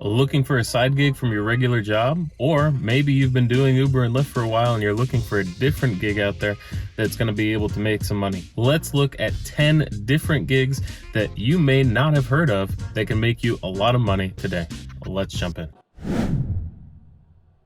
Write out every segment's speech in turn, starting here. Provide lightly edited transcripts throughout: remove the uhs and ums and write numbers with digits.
Looking for a side gig from your regular job? Or maybe you've been doing Uber and Lyft for a while and you're looking for a different gig out there that's going to be able to make some money. Let's look at 10 different gigs that you may not have heard of that can make you a lot of money today. Let's jump in.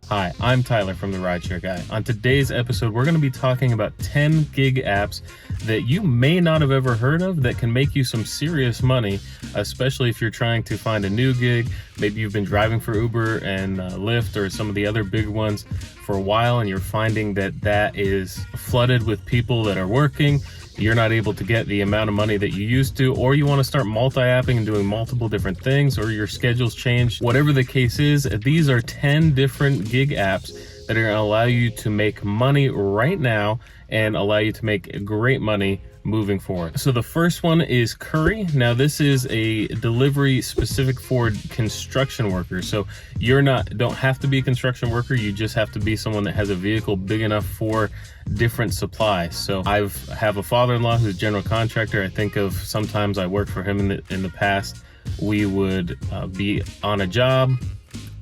Hi, I'm Tyler from the RideShare Guy. On today's episode, we're going to be talking about 10 gig apps that you may not have ever heard of that can make you some serious money, especially if you're trying to find a new gig. Maybe you've been driving for Uber and Lyft or some of the other big ones for a while, and you're finding that that is flooded with people that are working. You're not able to get the amount of money that you used to, or you want to start multi-apping and doing multiple different things, or your schedule's changed. Whatever the case is, these are 10 different gig apps that are going to allow you to make money right now and allow you to make great money moving forward. So the first one is Curri. Now this is a delivery specific for construction workers. So don't have to be a construction worker. You just have to be someone that has a vehicle big enough for different supplies. So I have a father-in-law who's a general contractor. I think of sometimes I worked for him in the past. We would be on a job.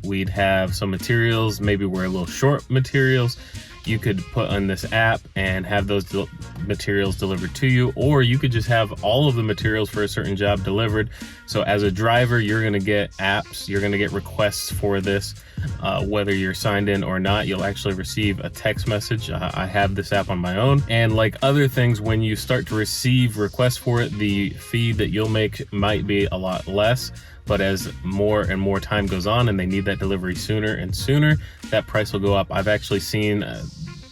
We'd have some materials. Maybe we're a little short materials. You could put on this app and have those materials delivered to you, or you could just have all of the materials for a certain job delivered. So as a driver, you're going to get apps, you're going to get requests for this, whether you're signed in or not. You'll actually receive a text message. I have this app on my own, and like other things, when you start to receive requests for it, the fee that you'll make might be a lot less. But as more and more time goes on and they need that delivery sooner and sooner, that price will go up. I've actually seen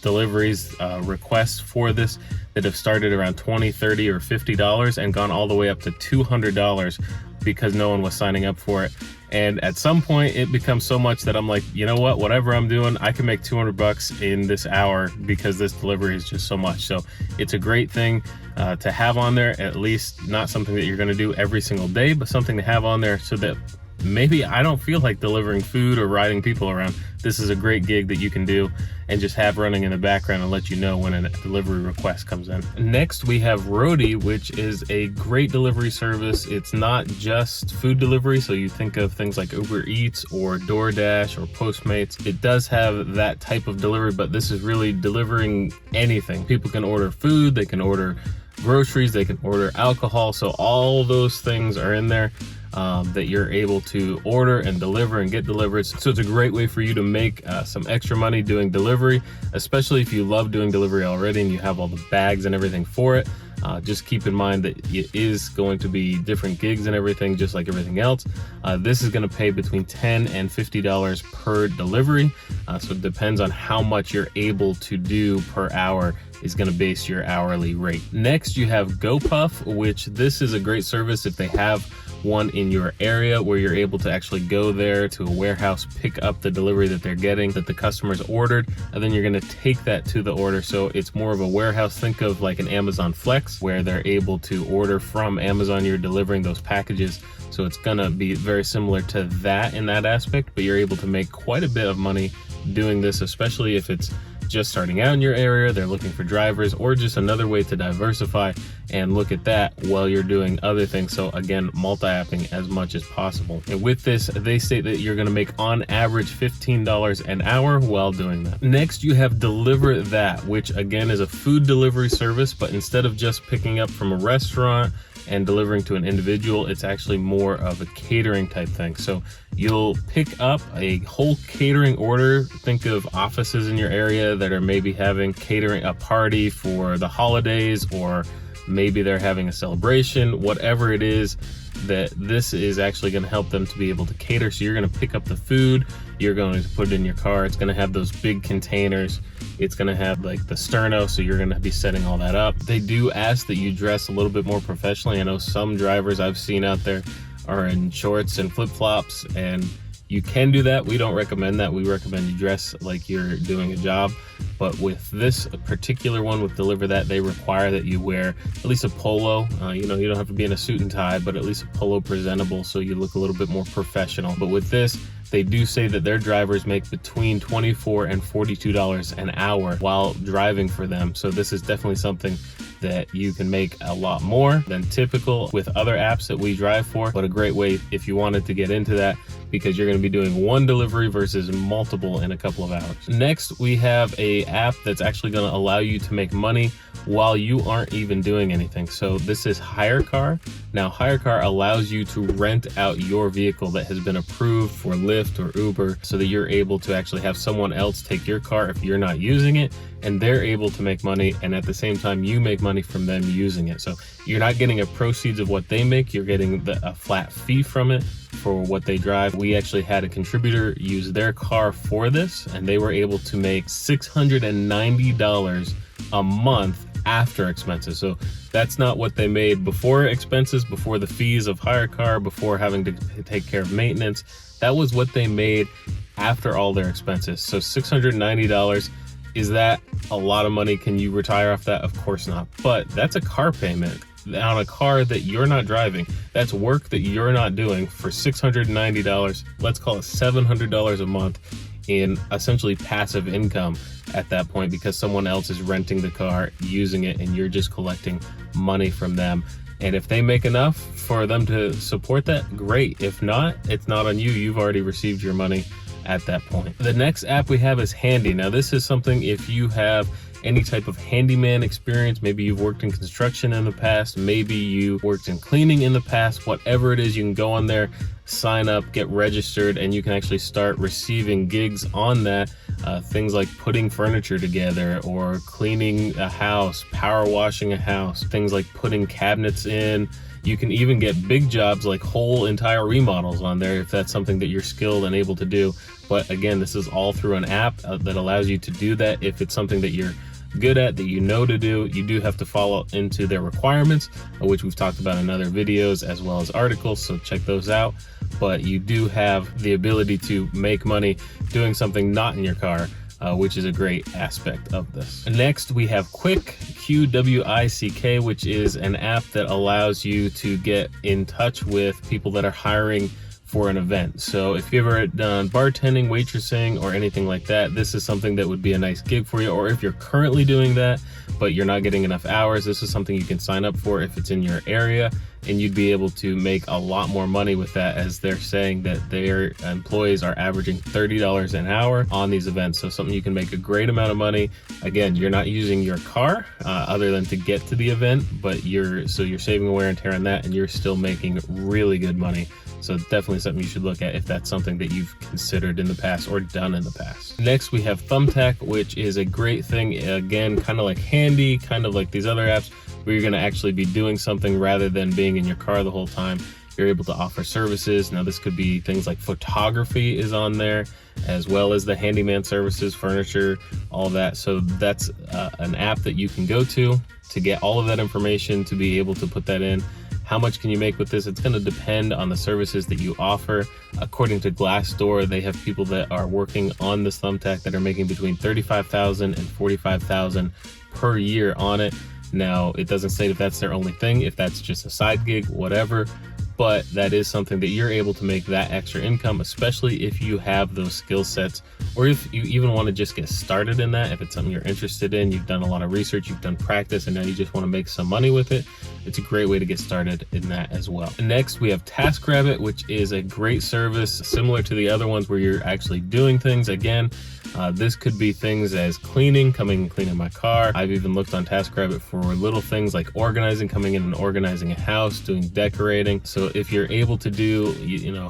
deliveries requests for this that have started around $20, $30, or $50 and gone all the way up to $200 because no one was signing up for it. And at some point it becomes so much that I'm like, you know what, whatever I'm doing, I can make $200 in this hour because this delivery is just so much. So it's a great thing to have on there, at least not something that you're going to do every single day, but something to have on there so that maybe I don't feel like delivering food or riding people around. This is a great gig that you can do and just have running in the background and let you know when a delivery request comes in. Next, we have Roadie, which is a great delivery service. It's not just food delivery, so you think of things like Uber Eats or DoorDash or Postmates. It does have that type of delivery, but this is really delivering anything. People can order food, they can order groceries, they can order alcohol, so all those things are in there that you're able to order and deliver and get delivered. So it's a great way for you to make some extra money doing delivery, especially if you love doing delivery already and you have all the bags and everything for it. Just keep in mind that it is going to be different gigs and everything, just like everything else. This is going to pay between $10 and $50 per delivery. So it depends on how much you're able to do per hour is going to base your hourly rate. Next, you have GoPuff, which this is a great service if they have one in your area where you're able to actually go there to a warehouse, pick up the delivery that they're getting that the customer's ordered, and then you're going to take that to the order. So it's more of a warehouse. Think of like an Amazon Flex where they're able to order from Amazon. You're delivering those packages. So it's going to be very similar to that in that aspect, but you're able to make quite a bit of money doing this, especially if it's just starting out in your area, they're looking for drivers, or just another way to diversify and look at that while you're doing other things. So again, multi-apping as much as possible. And with this, they say that you're going to make on average $15 an hour while doing that. Next, you have DeliverThat, which again is a food delivery service, but instead of just picking up from a restaurant and delivering to an individual, it's actually more of a catering type thing. So you'll pick up a whole catering order. Think of offices in your area that are maybe having catering, a party for the holidays, or maybe they're having a celebration, whatever it is, that this is actually going to help them to be able to cater. So you're going to pick up the food, you're going to put it in your car. It's going to have those big containers. It's going to have like the sterno, so you're going to be setting all that up. They do ask that you dress a little bit more professionally. I know some drivers I've seen out there are in shorts and flip-flops, and you can do that. We don't recommend that. We recommend you dress like you're doing a job. But with this particular one, with DeliverThat, they require that you wear at least a polo. You don't have to be in a suit and tie, but at least a polo presentable so you look a little bit more professional. But with this, they do say that their drivers make between $24 and $42 an hour while driving for them. So this is definitely something that you can make a lot more than typical with other apps that we drive for, but a great way if you wanted to get into that, because you're going to be doing one delivery versus multiple in a couple of hours. Next, we have a app that's actually going to allow you to make money while you aren't even doing anything. So this is HyreCar. Now, HyreCar allows you to rent out your vehicle that has been approved for Lyft or Uber, so that you're able to actually have someone else take your car if you're not using it, and they're able to make money, and at the same time you make money from them using it. So you're not getting a proceeds of what they make, you're getting a flat fee from it for what they drive. We actually had a contributor use their car for this, and they were able to make $690 a month after expenses. So that's not what they made before expenses, before the fees of HyreCar, before having to take care of maintenance. That was what they made after all their expenses. So $690, is that a lot of money? Can you retire off that? Of course not. But that's a car payment on a car that you're not driving. That's work that you're not doing for $690. Let's call it $700 a month in essentially passive income at that point, because someone else is renting the car, using it, and you're just collecting money from them. And if they make enough for them to support that, great. If not, it's not on you. You've already received your money at that point. The next app we have is Handy. Now, this is something if you have any type of handyman experience, maybe you've worked in construction in the past, maybe you worked in cleaning in the past, whatever it is, you can go on there, sign up, get registered, and you can actually start receiving gigs on that. Things like putting furniture together or cleaning a house, power washing a house, things like putting cabinets in. You can even get big jobs like whole entire remodels on there if that's something that you're skilled and able to do. But again, this is all through an app that allows you to do that. If it's something that you're good at, that you know to do, you do have to follow into their requirements, which we've talked about in other videos as well as articles, so check those out. But you do have the ability to make money doing something not in your car, which is a great aspect of this. Next, we have Qwick, Qwick, which is an app that allows you to get in touch with people that are hiring for an event. So if you've ever done bartending, waitressing, or anything like that, this is something that would be a nice gig for you. Or if you're currently doing that, but you're not getting enough hours, this is something you can sign up for if it's in your area, and you'd be able to make a lot more money with that, as they're saying that their employees are averaging $30 an hour on these events. So something you can make a great amount of money. Again, you're not using your car other than to get to the event, but you're saving wear and tear on that, and you're still making really good money. So definitely something you should look at if that's something that you've considered in the past or done in the past. Next, we have Thumbtack, which is a great thing. Again, kind of like Handy, kind of like these other apps, where you're going to actually be doing something rather than being in your car the whole time. You're able to offer services. Now, this could be things like photography is on there, as well as the handyman services, furniture, all that. So that's an app that you can go to get all of that information, to be able to put that in. How much can you make with this? It's going to depend on the services that you offer. According to Glassdoor, they have people that are working on this Thumbtack that are making between $35,000 and $45,000 per year on it. Now, it doesn't say if that's their only thing, if that's just a side gig, whatever, but that is something that you're able to make that extra income, especially if you have those skill sets, or if you even want to just get started in that. If it's something you're interested in, you've done a lot of research, you've done practice, and now you just want to make some money with it, it's a great way to get started in that as well. Next, we have Taskrabbit, which is a great service similar to the other ones where you're actually doing things. Again, this could be things as cleaning, coming and cleaning my car. I've even looked on Taskrabbit for little things like organizing, coming in and organizing a house, doing decorating. So if you're able to do,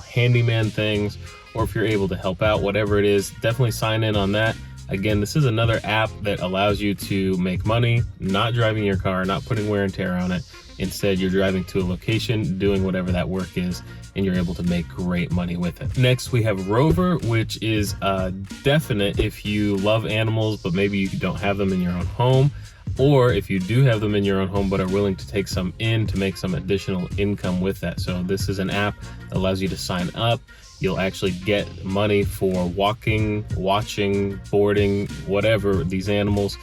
handyman things, or if you're able to help out, whatever it is, definitely sign in on that. Again, this is another app that allows you to make money, not driving your car, not putting wear and tear on it. Instead, you're driving to a location, doing whatever that work is, and you're able to make great money with it. Next, we have Rover, which is definite if you love animals, but maybe you don't have them in your own home, or if you do have them in your own home, but are willing to take some in to make some additional income with that. So this is an app that allows you to sign up. You'll actually get money for walking, watching, boarding, whatever, these animals.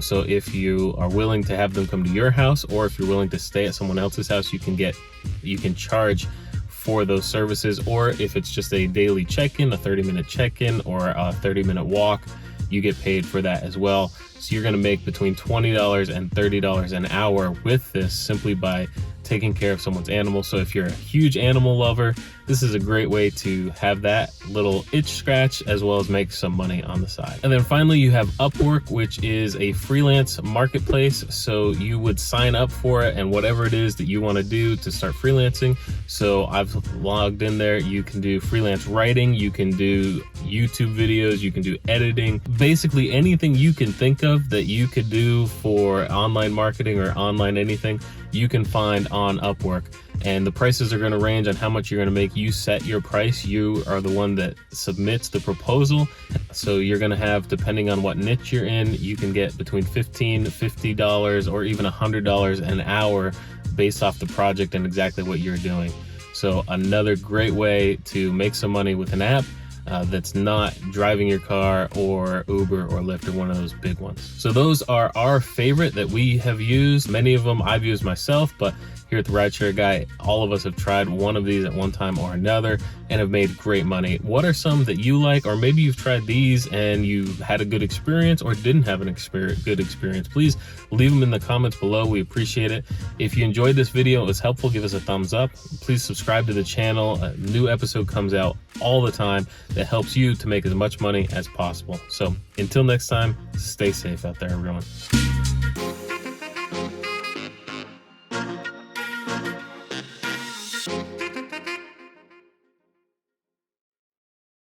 So if you are willing to have them come to your house, or if you're willing to stay at someone else's house, you can charge for those services. Or if it's just a daily check-in, a 30-minute check-in, or a 30-minute walk, you get paid for that as well. So you're gonna make between $20 and $30 an hour with this simply by taking care of someone's animal. So if you're a huge animal lover, this is a great way to have that little itch scratch as well as make some money on the side. And then finally, you have Upwork, which is a freelance marketplace. So you would sign up for it and whatever it is that you want to do to start freelancing. So I've logged in there. You can do freelance writing, you can do YouTube videos, you can do editing, basically anything you can think of that you could do for online marketing or online anything, you can find on Upwork. And the prices are going to range on how much you're going to make. You set your price. You are the one that submits the proposal. So you're going to have, depending on what niche you're in, you can get between $15, $50 or even $100 an hour based off the project and exactly what you're doing. So another great way to make some money with an app that's not driving your car or Uber or Lyft or one of those big ones. So those are our favorite that we have used. Many of them I've used myself, but here at the RideShare Guy, all of us have tried one of these at one time or another and have made great money. What are some that you like? Or maybe you've tried these and you had a good experience or didn't have an good experience. Please leave them in the comments below. We appreciate it. If you enjoyed this video, it was helpful, give us a thumbs up. Please subscribe to the channel. A new episode comes out all the time that helps you to make as much money as possible. So until next time, stay safe out there, everyone.